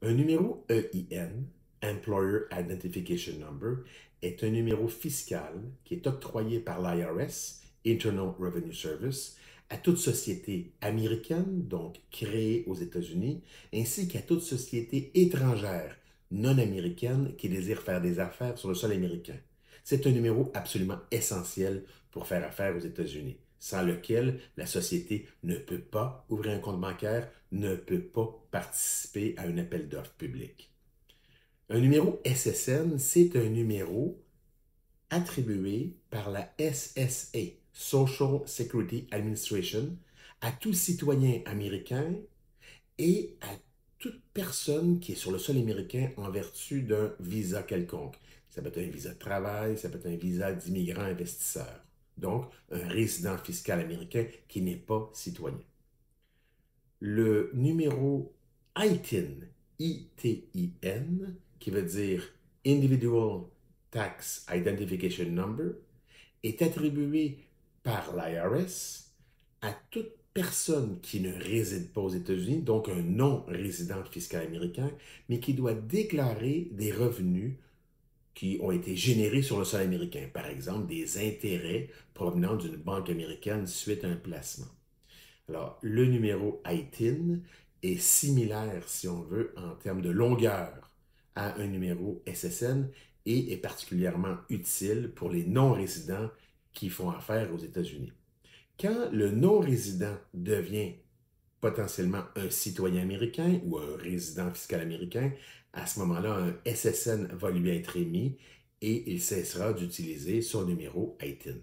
Un numéro EIN, Employer Identification Number, est un numéro fiscal qui est octroyé par l'IRS, Internal Revenue Service, à toute société américaine, donc créée aux États-Unis, ainsi qu'à toute société étrangère non américaine qui désire faire des affaires sur le sol américain. C'est un numéro absolument essentiel pour faire affaire aux États-Unis, sans lequel la société ne peut pas ouvrir un compte bancaire, ne peut pas participer à un appel d'offres public. Un numéro SSN, c'est un numéro attribué par la SSA, Social Security Administration, à tout citoyen américain et à toute personne qui est sur le sol américain en vertu d'un visa quelconque. Ça peut être un visa de travail, ça peut être un visa d'immigrant investisseur. Donc, un résident fiscal américain qui n'est pas citoyen. Le numéro ITIN, I-T-I-N, qui veut dire Individual Tax Identification Number, est attribué par l'IRS à toute personne qui ne réside pas aux États-Unis, donc un non-résident fiscal américain, mais qui doit déclarer des revenus qui ont été générés sur le sol américain, par exemple des intérêts provenant d'une banque américaine suite à un placement. Alors, le numéro ITIN est similaire, si on veut, en termes de longueur à un numéro SSN et est particulièrement utile pour les non-résidents qui font affaire aux États-Unis. Quand le non-résident devient potentiellement un citoyen américain ou un résident fiscal américain, à ce moment-là, un SSN va lui être émis et il cessera d'utiliser son numéro ITIN.